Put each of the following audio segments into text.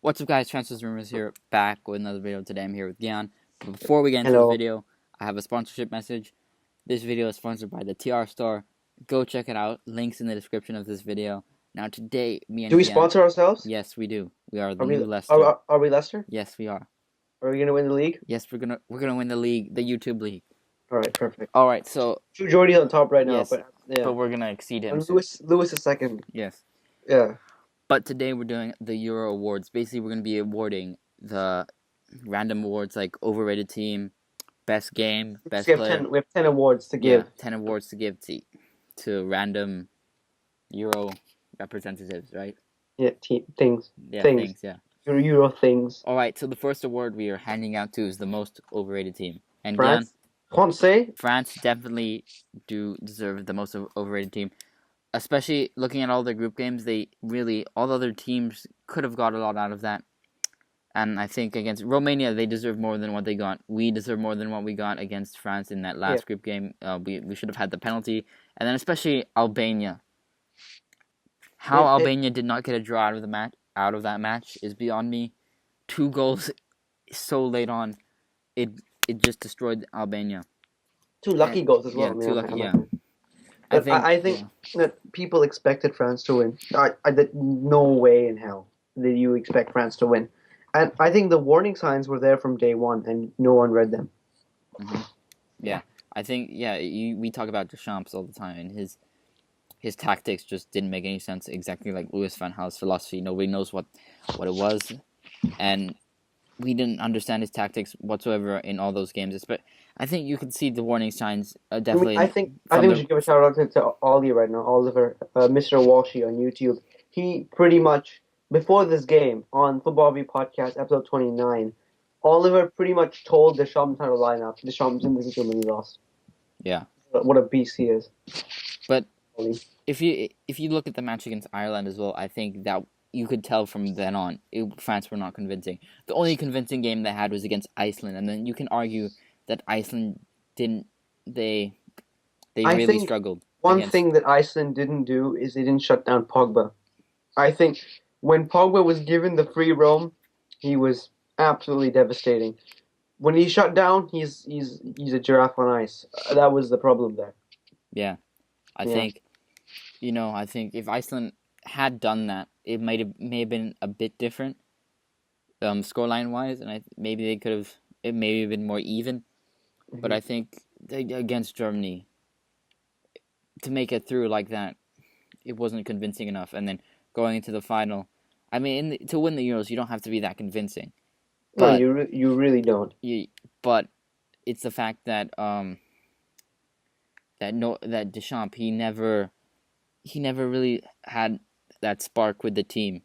What's up, guys? Transfers Rumors here, back with another video. Today I'm here with Gian. But before we get into the Hello. video, I have a sponsorship message. This video is sponsored by the TR Store. Go check it out. Links in the description of this video. Now today, me and Do we Gian... sponsor ourselves? Yes, we do. We are the Are we new Leicester. are we Leicester? Yes, we are. Are we gonna win the league? Yes, we're gonna win the league, the YouTube league. All right, perfect. All right, so Jordy's on top right now, yes, but yeah. but we're gonna exceed him. And Lewis is second. Yes. Yeah. But today we're doing the Euro Awards. Basically, we're gonna be awarding the random awards like overrated team, best game, best player. We have 10 awards to give. Yeah, 10 awards to give to random Euro representatives, right? Yeah, things. Yeah, things. yeah. Euro things. All right, so the first award we are handing out to is the most overrated team. And France. France definitely do deserve the most overrated team. Especially looking at all their group games, all the other teams could have got a lot out of that. And I think against Romania, they deserve more than what they got. We deserve more than what we got against France in that last group game. We should have had the penalty. And then especially Albania. How Albania did not get a draw out of that match is beyond me. 2 goals so late on, it just destroyed Albania. 2 lucky goals as well. Yeah, 2 lucky. Yeah. I think that people expected France to win. No way in hell did you expect France to win. And I think the warning signs were there from day one, and no one read them. Mm-hmm. Yeah, I think we talk about Deschamps all the time, and his tactics just didn't make any sense. Exactly like Louis van Gaal's philosophy. Nobody knows what it was, and we didn't understand his tactics whatsoever in all those games. But I think you can see the warning signs definitely. I think we should give a shout out to Ollie right now, Oliver, Mr. Walshy on YouTube. He pretty much, before this game on Football V Podcast episode 29, Oliver pretty much told Deschamps how to line up. Deschamps didn't listen to him when he lost. Yeah. What a beast he is. But if you look at the match against Ireland as well, I think that you could tell from then on, France were not convincing. The only convincing game they had was against Iceland, and then you can argue that Iceland didn't. They really struggled. One thing that Iceland didn't do is they didn't shut down Pogba. I think when Pogba was given the free roam, he was absolutely devastating. When he's shut down, he's a giraffe on ice. That was the problem there. Yeah, I think if Iceland had done that, it may have been a bit different, scoreline wise, and maybe they could have. It may have been more even, but I think against Germany, to make it through like that, it wasn't convincing enough. And then going into the final, I mean, to win the Euros, you don't have to be that convincing. But no, you really don't. But it's the fact that that Deschamps he never really had that spark with the team.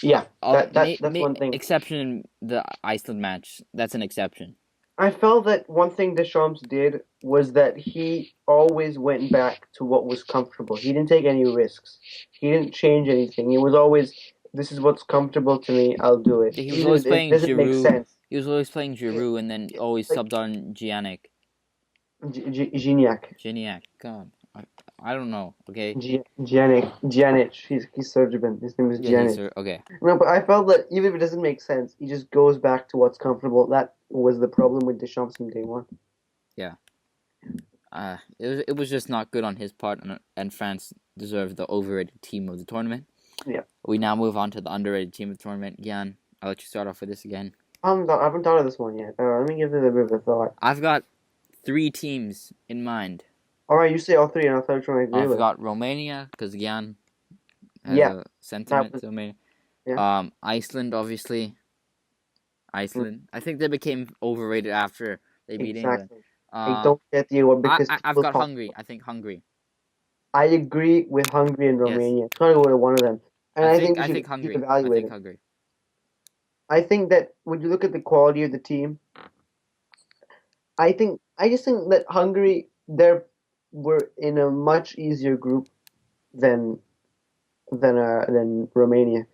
Yeah, that's one thing. Exception in the Iceland match. That's an exception. I felt that one thing Deschamps did was that he always went back to what was comfortable. He didn't take any risks. He didn't change anything. He was always, this is what's comfortable to me, I'll do it. He was always playing Giroud. Make sense. He was always playing Giroud and then always subbed on Gignac. Gignac. God. I don't know, okay? Gignac. He's Serbian. His name is Gignac. Okay. No, but I felt that even if it doesn't make sense, he just goes back to what's comfortable. That was the problem with Deschamps from day one. Yeah. It was just not good on his part, and France deserved the overrated team of the tournament. Yeah. We now move on to the underrated team of the tournament. Gian, I'll let you start off with this again. I haven't thought of this one yet. Let me give it a bit of a thought. I've got 3 teams in mind. Alright, you say all 3 and I'll tell you which one I agree with. I've got Romania, because Gian has a sentiment to Romania. Yeah. Iceland, obviously. Iceland. I think they became overrated after they beat England. I don't get the award because I've got Hungary. I think Hungary. I agree with Hungary and Romania. Try to go to one of them. And I think Hungary. Evaluate I think Hungary. I think that when you look at the quality of the team, I just think that Hungary were in a much easier group than Romania.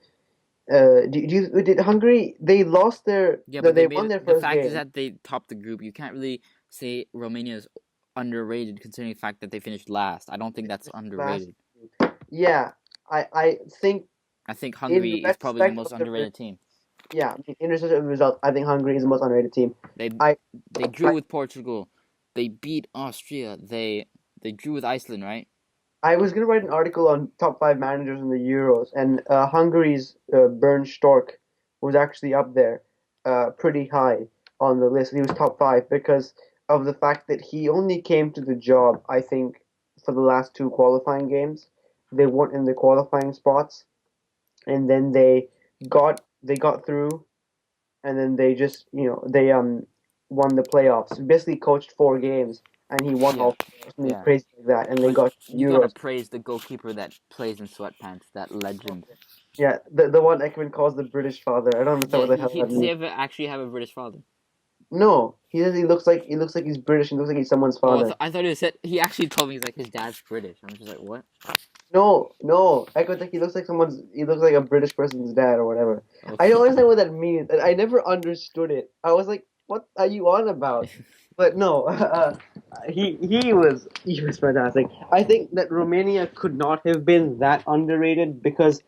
Did Hungary? They lost their. Yeah, but they won their first game. The fact is that they topped the group. You can't really say Romania is underrated considering the fact that they finished last. I don't think that's underrated. Yeah, I think I think In Hungary is probably the retrospect most of the underrated team. yeah, in retrospect of the results, I think Hungary is the most underrated team. They I they drew with Portugal. They beat Austria. They drew with Iceland, right? I was gonna write an article on top five managers in the Euros, and Hungary's Bernd Stork was actually up there, pretty high on the list. He was top five because of the fact that he only came to the job, I think, for the last two qualifying games. They weren't in the qualifying spots, and then they got through, and then they just they won the playoffs. He basically coached four games, and he won Yeah, all four, something yeah. crazy like that, and they But got you gotta Euros. praise the goalkeeper that plays in sweatpants. That legend. Yeah, the one Ekman calls the British father. I don't understand Yeah, what the hell that does he means. ever actually have a British father? No, he says he looks like he's British. He looks like he's someone's Oh, father. I thought he said he actually told me he's like his dad's British. I'm just like, what? No, no, Ekman like he looks like a British person's dad or whatever. I Okay. don't understand what that means. And I never understood it. I was like, what are you on about? But no, he was fantastic. I think that Romania could not have been that underrated because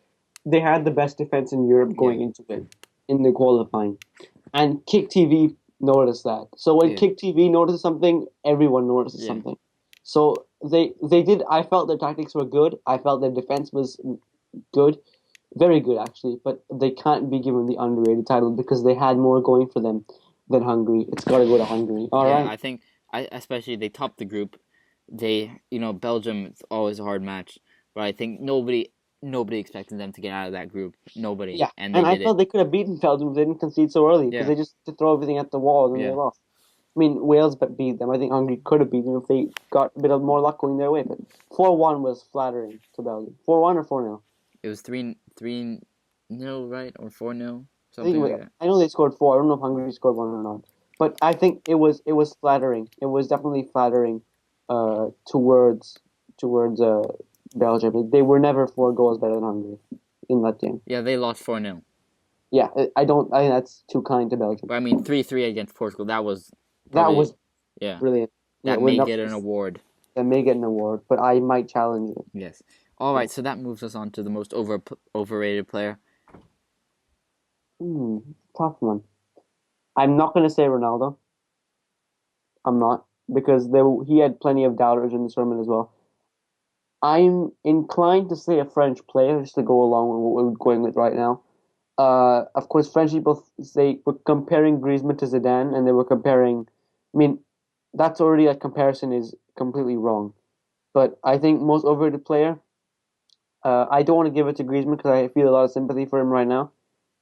they had the best defense in Europe Yeah, going into it in the qualifying. And Kick TV noticed that. So when yeah, Kick TV notices something, everyone notices yeah. something. So they did. I felt their tactics were good. I felt their defense was good, very good actually. But they can't be given the underrated title because they had more going for them than Hungary. It's got to go to Hungary. All Yeah, right. I think I especially they topped the group. Belgium it's always a hard match, but I think nobody expected them to get out of that group. Nobody, Yeah, and they and I did it. felt they could have beaten Belgium if they didn't concede so early because Yeah, they just to throw everything at the wall and then they yeah. lost. I mean, Wales beat them. I think Hungary could have beat them if they got a bit of more luck going their way. But 4-1 was flattering to Belgium. 4-1 or 4-0? It was 3-0, right, or 4-0, I think something like that. I know they scored four. I don't know if Hungary scored one or not. But I think it was flattering. It was definitely flattering towards Belgium. They were never 4 goals better than Hungary in that game. Yeah, they lost 4-0. Yeah, I don't. I think that's too kind to Belgium. But I mean 3-3 against Portugal. That was That probably was yeah. brilliant. Yeah, That we're may not. get an award. That may get an award, but I might challenge it. Yes. All Yeah. right, so that moves us on to the most overrated player. Hmm, tough one. I'm not gonna say Ronaldo. I'm not because he had plenty of doubters in this tournament as well. I'm inclined to say a French player just to go along with what we're going with right now. Of course, French people say we're comparing Griezmann to Zidane, and they were comparing. I mean, that's already a comparison is completely wrong. But I think most overrated player. I don't want to give it to Griezmann because I feel a lot of sympathy for him right now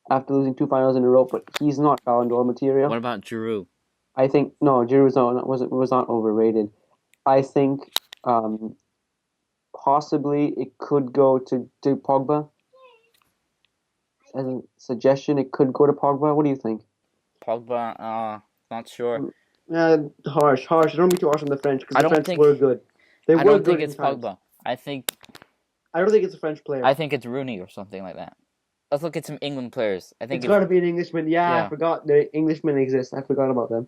after losing two finals in a row. But he's not Ballon d'Or What material. about Giroud? I think no, Giroud was not overrated. I think possibly it could go to Pogba. As a suggestion, it could go to Pogba. What do you think? Pogba, not sure. Harsh, harsh. Don't be too harsh on the French because I the don't French think were good. They I were don't good think in it's times. Pogba. I think I don't think it's a French player. I think it's Rooney or something like that. Let's look at some England players. I think It's it's got to be an Englishman. Yeah, I yeah. forgot the Englishmen exist. I forgot about them.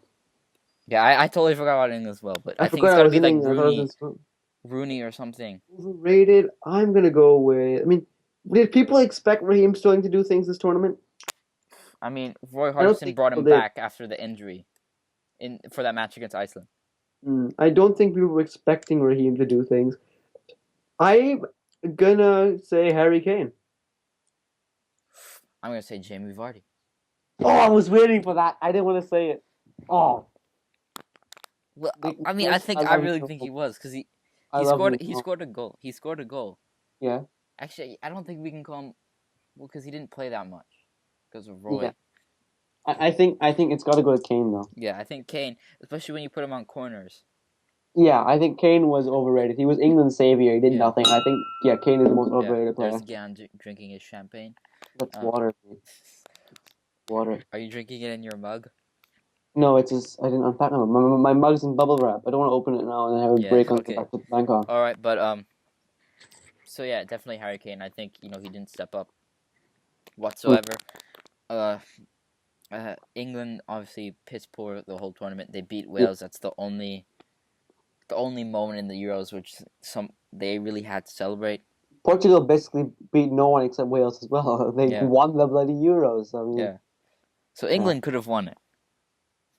Yeah, I totally forgot about England as well, but I I think it's forgot I got to was be in like England. I thought I was in Spain. Rooney or something. Overrated. I'm gonna go with. I mean, did people expect Raheem Sterling to do things this tournament? I mean, Roy I don't Hodgson think brought people him did. back after the injury in for that match against Iceland. I don't think people were expecting Raheem to do things. I'm gonna say Harry Kane. I'm gonna say Jamie Vardy. Oh, I was waiting for that. I didn't want to say it. Oh, Well, I mean, Nicholas, I I love you really so think he much. was because I love you he so much. scored a goal. He scored a goal. Yeah, Actually, I don't think we can call him well because he didn't play that much because of yeah. Roy. I think it's got to go to Kane though. Yeah, I think Kane, especially when you put him on corners. Yeah, I think Kane was overrated. He was England's savior. He did Yeah, nothing. I think yeah, Kane is the most yeah. overrated There's player. Gian drinking his champagne. That's Um, water. Water. are you drinking it in your mug? No, it's just I didn't unpack them. My mug's in bubble wrap. I don't want to open it now and then have a Yeah. break on the way Okay. back to Bangkok. All right, but so yeah, definitely Harry Kane. I think he didn't step up Hmm. whatsoever. Uh, England obviously piss poor the whole tournament. They beat Yeah, Wales. That's the only moment in the Euros which they really had to celebrate. Portugal basically beat no one except Wales as well. They Yeah. won the bloody Euros. I mean, Yeah. So England could have won it.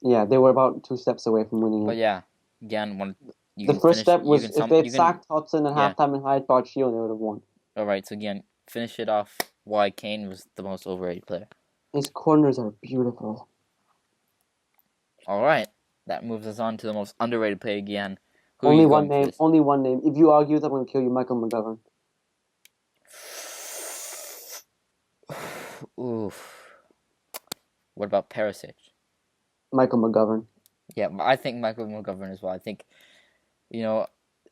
yeah, they were about 2 steps away from winning But it. yeah, again, you The can first finish. step You was can if they had you can. sacked Hudson at Yeah. halftime and hired Pochettino, they would have won. All right. So again, finish it off. Why Kane was the most overrated player. His corners are beautiful. All right. That moves us on to the most underrated player again. Who are Only you one going for name. this? Only one name. If you argue with, I'm going to kill you, Michael McGovern. Oof. What about Perisic? Michael McGovern. Yeah, I think Michael McGovern as well. I think, you know,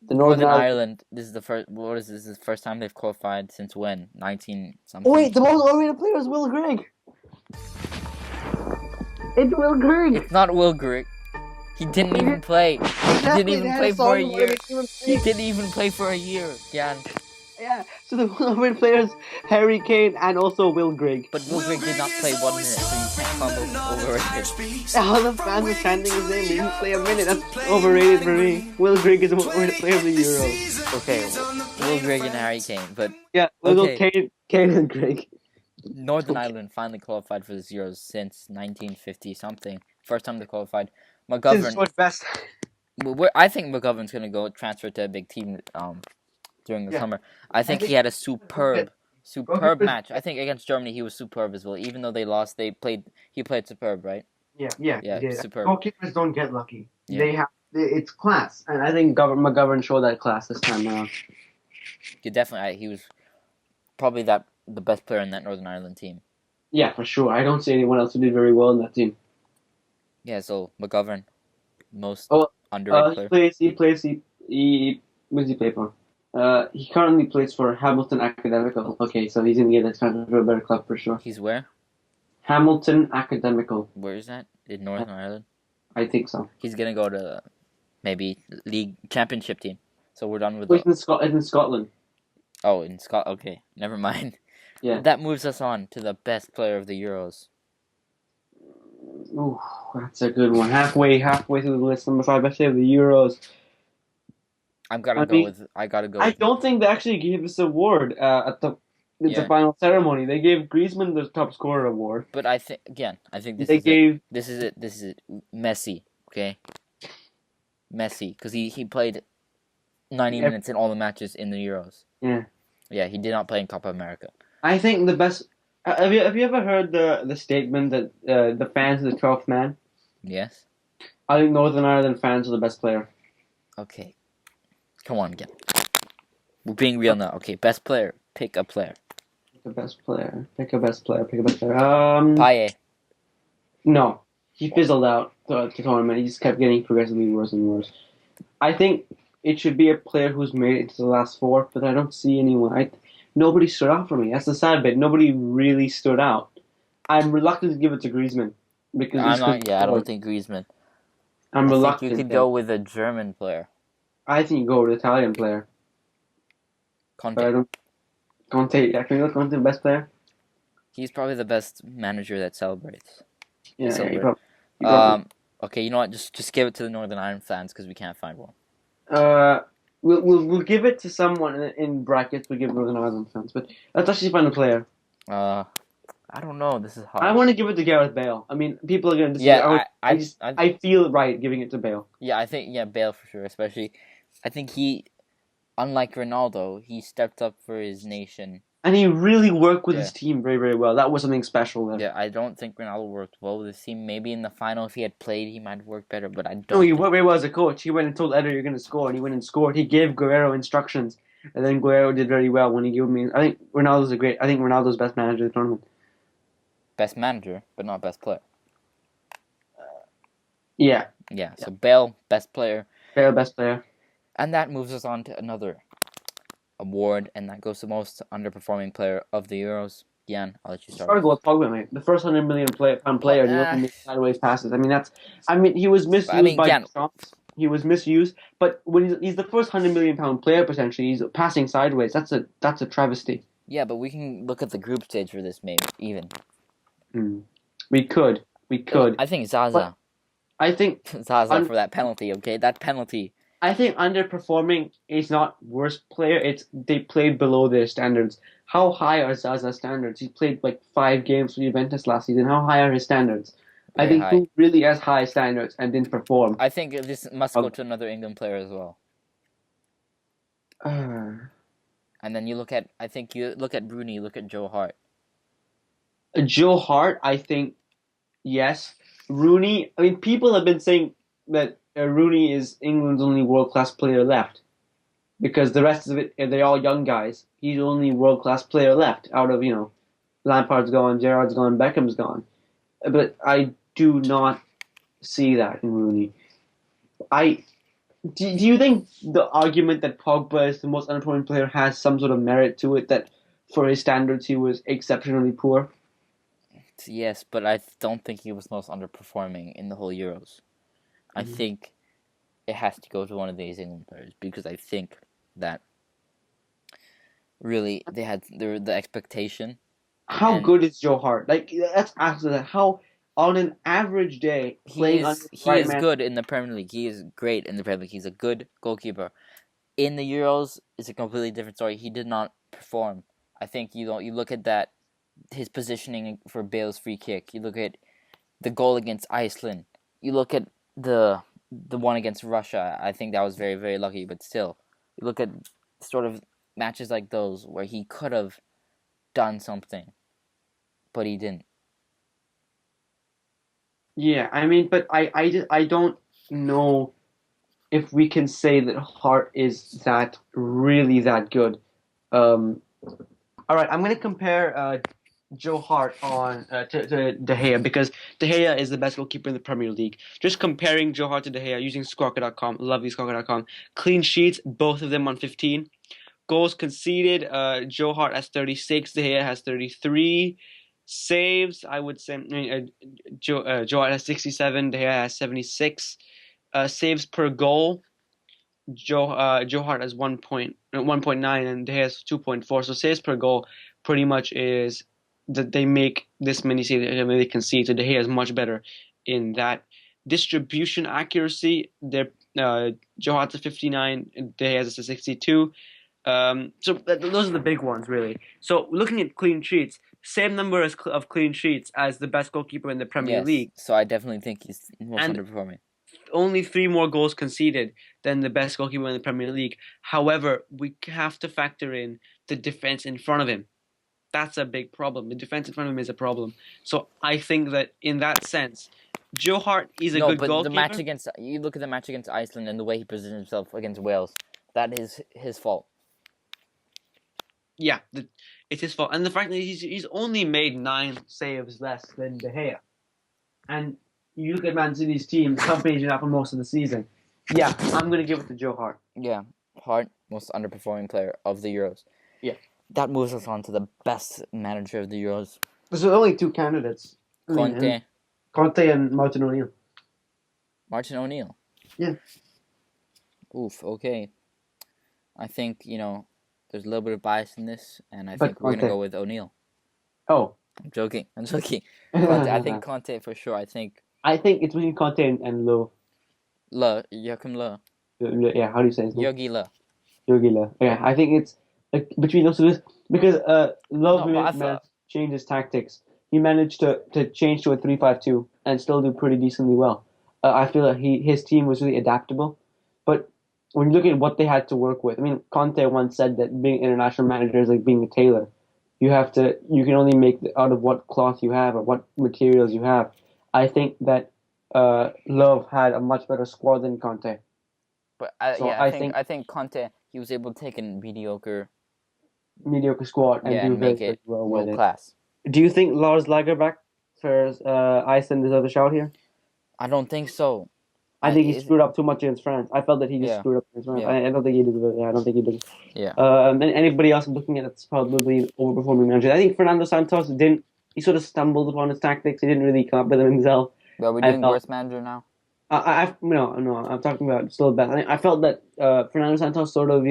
The Northern Northern Ireland. Ireland. This is the first. What is this? This is the first time they've qualified since when? 19 Oh something. wait, the most overrated player is Will Grigg. It's Will Grigg. It's not Will Grigg. He didn't even play. He didn't even play for a year. He didn't even play for a year. Yeah. Yeah. So the overrated players, Harry Kane and also Will Grigg. But Will Grigg did not play 1 minute, so you can't call him overrated. All the fans are chanting his name. He didn't play a minute. That's overrated for me. Will Grigg is the most overrated player of the Euros. Okay, Will Grigg and Harry Kane, but Yeah, we'll okay. go Kane and Grigg. Northern Ireland finally qualified for this Euros since 1950 something. First time they qualified. McGovern. Since best. I think McGovern's gonna go transfer to a big team during the summer. I think he had a superb match. I think against Germany he was superb as well. Even though they lost, he played superb, right? Yeah, Yeah, he did. superb. Goalkeepers don't get lucky. Yeah. It's class, and I think McGovern showed that class this time around. Yeah, definitely. He was probably the best player in that Northern Ireland team. Yeah, for sure. I don't see anyone else who did very well in that team. Yeah, so McGovern, most underrated player. He what does he play for? He currently plays for Hamilton Academical. Okay, so he's gonna get a transfer to a better club for sure. He's where? Hamilton Academical. Where is that? In Northern Ireland? I think so. He's gonna go to maybe league championship team. So we're done with It's in Scotland. Oh, in Scotland. Okay, never mind. Yeah. That moves us on to the best player of the Euros. Ooh, that's a good one. Halfway through the list, number 5 best player of the Euros. I gotta go. I don't think they actually gave this award at the final ceremony. They gave Griezmann the top scorer award. But I think this is it. Messi, okay? Messi, because he played 90 minutes in all the matches in the Euros. Yeah. Yeah, he did not play in Copa America. I think the best. Have you ever heard the statement that the fans are the 12th man? Yes. I think Northern Ireland fans are the best player. Okay. Come on again. We're being real now. Okay, best player. Pick a player. Pick a best player. Payet. No. He fizzled out the tournament. He just kept getting progressively worse and worse. I think it should be a player who's made it to the last 4, but I don't see anyone. Nobody stood out for me. That's the sad bit. Nobody really stood out. I'm reluctant to give it to Griezmann. Because I don't think Griezmann. I'm reluctant. I think you could go with a German player. I think you go with an Italian player. Conte. Conte. Yeah, can you go Conte the best player? He's probably the best manager that celebrates. Yeah, Okay, you know what? Just give it to the Northern Ireland fans because we can't find one. We'll give it to someone in brackets. We'll give Northern Ireland fans, but let's actually find a player. I don't know. This is hard. I want to give it to Gareth Bale. I mean, people are going to disagree. Yeah, I feel right giving it to Bale. Yeah, I think Bale for sure. Especially, I think he, unlike Ronaldo, he stepped up for his nation. And he really worked with his team very, very well. That was something special there. Yeah, I don't think Ronaldo worked well with his team. Maybe in the final, if he had played, he might have worked better. But I don't. No, he worked very well as a coach. He went and told Eder, "You're going to score," and he went and scored. He gave Guerrero instructions, and then Guerrero did very well when he gave me. I think Ronaldo's best manager of the tournament. Best manager, but not best player. Yeah. So Bale, best player. Bale, best player. And that moves us on to another award, and that goes to most underperforming player of the Euros. Gian, I'll let you start. Sorry, Pogba, mate. The first £100 million player, and he only made sideways passes. He was misused by Trumps. He was misused, but when he's the first £100 million player potentially, he's passing sideways. That's a travesty. Yeah, but we can look at the group stage for this, maybe even. We could. I think Zaza. I think Zaza for that penalty. Okay, that penalty. I think underperforming is not worst player. It's they played below their standards. How high are Zaza's standards? He played like 5 games for Juventus last season. How high are his standards? I Very think high. who really has high standards and didn't perform. I think this must go Um, to another England player as well. uh, And then I think you look at Bruni, look at Joe Hart. Joe Hart, I think yes. Rooney. I mean, people have been saying that Rooney is England's only world class player left because the rest of it they're all young guys. He's the only world class player left out of Lampard's gone, Gerrard's gone, Beckham's gone. But I do not see that in Rooney. I do you think the argument that Pogba is the most underperforming player has some sort of merit to it? That for his standards he was exceptionally poor. Yes, but I don't think he was most underperforming in the whole Euros. I Mhm. think it has to go to one of these England players because I think that really they had the expectation How and good is Joe Hart? Like let's ask that. How on an average day playing under the he right is man? good in the Premier League. He is great in the Premier League. He's a good goalkeeper. In the Euros, it's a completely different story. He did not perform. I think you look at that his positioning for Bale's free kick. You look at the goal against Iceland. You look at the one against Russia. I think that was very very lucky, but still, you look at sort of matches like those where he could have done something, but he didn't. Yeah, I mean, but I don't know if we can say that Hart is that really that good. Um, all right, I'm gonna compare Joe Hart on to De Gea because De Gea is the best goalkeeper in the Premier League. Just comparing Joe Hart to De Gea using Squawka.com, love these Squawka.com. Clean sheets, both of them on 15. Goals conceded, Joe Hart has 36, De Gea has 33. Saves, I would say, Joe Hart has 67, De Gea has 76. Saves per goal, Joe Hart has 1.9 and De Gea has 2.4. So saves per goal pretty much is that they make this many saves and they concede. So De Gea is much better in that. Distribution accuracy, Joe Hart's a 59, De Gea's a 62. Those are the big ones, really. So looking at clean sheets, same number of clean sheets as the best goalkeeper in the Premier Yes, League, so I definitely think he's most and underperforming. only 3 more goals conceded than the best goalkeeper in the Premier League. However, we have to factor in the defense in front of him. That's a big problem. The defense in front of him is a problem. So I think that in that sense, Joe Hart is a No, good but the match goalkeeper. against you look at the match against Iceland and the way he positioned himself against Wales. That is his fault. Yeah, it's his fault, and the fact that he's only made 9 saves less than De Gea. And you look at Man City's team, companies up for most of the season. Yeah, I'm gonna give it to Joe Hart. Yeah, Hart, most underperforming player of the Euros. Yeah, That moves us on to the best manager of the Euros, there's only 2 candidates. I mean, and Conte, Conte and Martin O'Neill. Martin O'Neill. Yeah. Oof. Okay. I think there's a little bit of bias in this, and I But think we're gonna Conte. go with O'Neill. Oh. I'm joking. I'm joking. Conte. I think Conte for sure. I think I think it's between Conte and Lowe. Joachim Le, Yeah, how do you say his name? Yogi Le. Yogi Lowe. Yeah, I think it's like between those two because Lowe No, but I managed thought to change his tactics. He managed to change to a 3-5-2 and still do pretty decently well. I feel that his team was really adaptable, but when you look at what they had to work with, I mean, Conte once said that being an international manager is like being a tailor. You can only make out of what cloth you have or what materials you have. I think that Love had a much better squad than Conte. But So yeah, I think I think Conte he was able to take a mediocre, mediocre squad and yeah, do and very, make very it well with world it. class. Do you think Lars Lagerback for Iceland deserves a shout here? I don't think so. I I think he is screwed up too much against France. I felt that he just yeah screwed up against France. yeah I don't think he deserves it. Yeah, I don't think he did. yeah. And anybody else I'm looking at that's probably overperforming manager. I think Fernando Santos didn't. He sort of stumbled upon his tactics. He didn't really come up with them himself. Well, we're I doing felt. worst manager now. No. I'm talking about still best. I felt that Fernando Santos sort of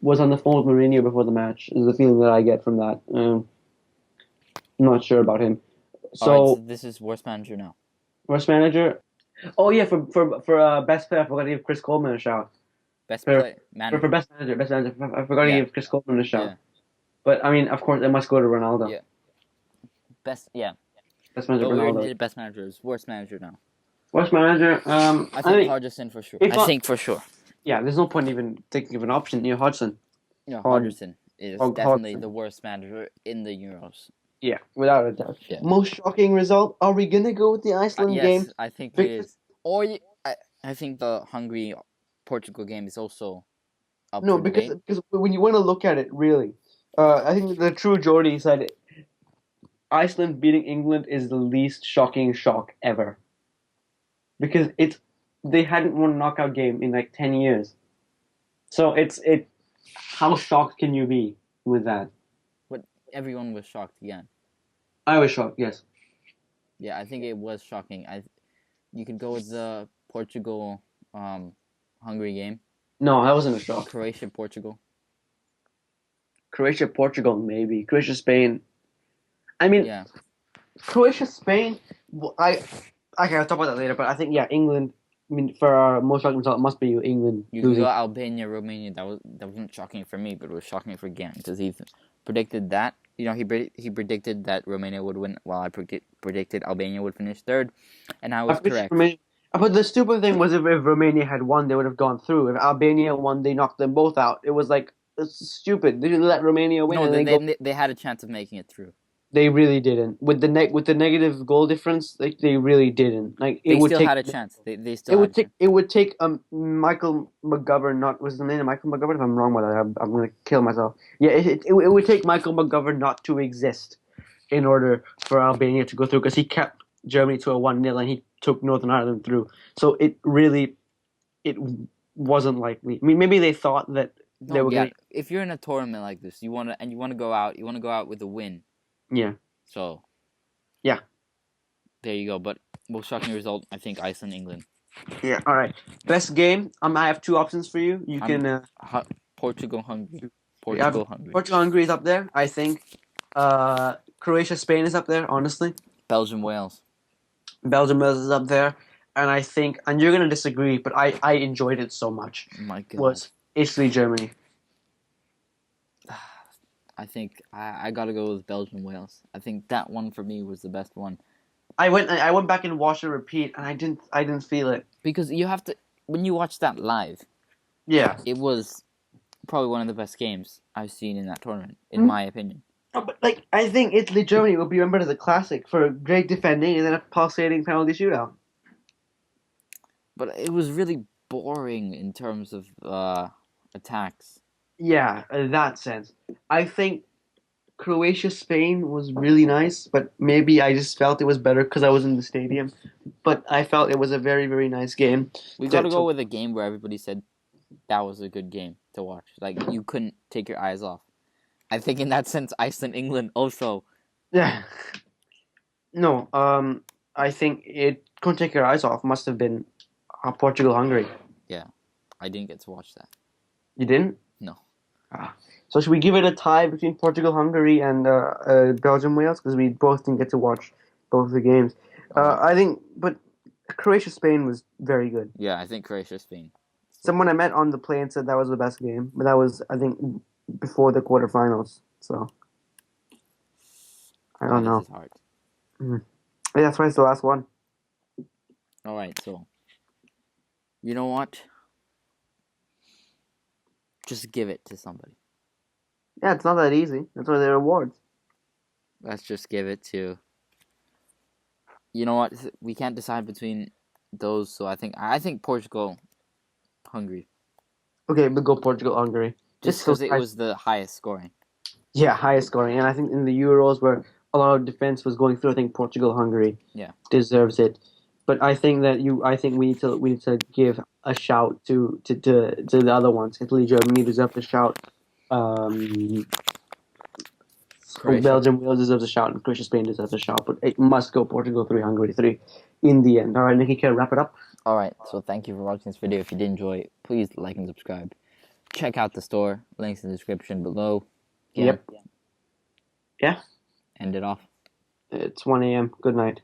was on the phone with Mourinho before the match. Is the feeling that I get from that. I'm not sure about him. All right, so So this is worst manager now. worst manager. Oh yeah, for best player, I forgot to give Chris Coleman a shout. Best For play for manager. best manager, I forgot to Yeah, give Chris Coleman a shout. yeah, But I mean, of course, it must go to Ronaldo. yeah. Best, yeah. Best manager But we already Ronaldo. did best managers. Worst manager now. Worst manager. I I think think Hodgson for sure. if I not, think for sure. yeah, there's no point even thinking of an option. Hodgson. Yeah, Hod, Hodgson is definitely the Hodgson. worst manager in the Euros. Yeah, without a doubt. Yeah. Most shocking result? Are we gonna go with the Iceland game? Yes, I think it Because is. Or I think the Hungary Portugal game is also up no, for because debate. when you want to look at it, really, I think the true Geordie said Iceland beating England is the least shocking shock ever because they hadn't won a knockout game in like 10 years. So it. How shocked can you be with that? But everyone was shocked again. I was shocked. Yes. Yeah, I think it was shocking. You could go with the Portugal Hungary game. No, that wasn't a shock. Croatia Portugal. Croatia, Portugal, maybe. Croatia, Spain. I mean, Yeah. Croatia, Spain. I'll talk about that later. But I think yeah, England. I mean, for our most shocking result, it must be England You could losing. go Albania, Romania. That wasn't shocking for me, but it was shocking for Gian because he predicted that. You know, he predicted that Romania would win, while I predicted Albania would finish third, and I was correct. But the stupid thing was if Romania had won, they would have gone through. If Albania won, they knocked them both out. It was like it's stupid. They didn't let Romania win, No, and they go. they had a chance of making it through. They really didn't. With the negative goal difference, they really didn't. Like it They would still take had a chance. They still had a chance. it would take Michael McGovern, not was the name of Michael McGovern. If I'm wrong with that, I'm gonna kill myself. Yeah, it would take Michael McGovern not to exist in order for Albania to go through because he kept Germany to a 1-0 and he took Northern Ireland through. So it wasn't likely. I mean, maybe they thought that they No, were yeah. gonna. If you're in a tournament like this, you want to go out. You want to go out with a win. Yeah. So. Yeah. There you go. But most shocking result, I think Iceland, England. Yeah. All right. Best game. I have two options for you. You can. Portugal, Hungary. Yeah, Portugal, Hungary. Portugal, Hungary is up there. I think. Croatia, Spain is up there. Honestly. Belgium, Wales. Belgium is up there, and I think, and you're gonna disagree, but I enjoyed it so much. My God. Was Italy, Germany. I think I gotta go with Belgium, Wales. I think that one for me was the best one. I went back and watched it repeat, and I didn't feel it Because you have to, when you watch that live. Yeah. It was probably one of the best games I've seen in that tournament, in my opinion. No, but like I think Italy, Germany will be remembered as a classic for great defending and then a pulsating penalty shootout. But it was really boring in terms of attacks. Yeah, in that sense. I think Croatia Spain was really nice, but maybe I just felt it was better because I was in the stadium. But I felt it was a very, very nice game. We got to go with a game where everybody said that was a good game to watch. Like, you couldn't take your eyes off. I think in that sense, Iceland, England also. Yeah. No, I think it couldn't take your eyes off. Must have been Portugal, Hungary. Yeah, I didn't get to watch that. You didn't? No. So should we give it a tie between Portugal, Hungary, and Belgium, Wales? Because we both didn't get to watch both the games. I think, but Croatia, Spain was very good. Yeah, I think Croatia, Spain. Someone I met on the plane said that was the best game, but that was, I think, before the quarterfinals. So I don't know. This is hard. Yeah, that's why it's the last one. All right, so you know what? Just give it to somebody. Yeah, it's not that easy. That's why they're awards. Let's just give it to. You know what? We can't decide between those, so I think Portugal, Hungary. Okay, we'll go Portugal, Hungary. Just because it was the highest scoring. Yeah, highest scoring, and I think in the Euros where a lot of defense was going through, I think Portugal, Hungary, deserves it. But I think we need to give a shout to the other ones. Italy, Germany deserve a shout. Belgium, Wales deserves a shout, and Croatia, Spain deserves a shout. But it must go Portugal 3, Hungary 3 in the end. All right, Nicky, can I wrap it up? All right, so thank you for watching this video. If you did enjoy it, please like and subscribe. Check out the store. Links in the description below. Yep. Yeah. End it off. It's 1 a.m. Good night.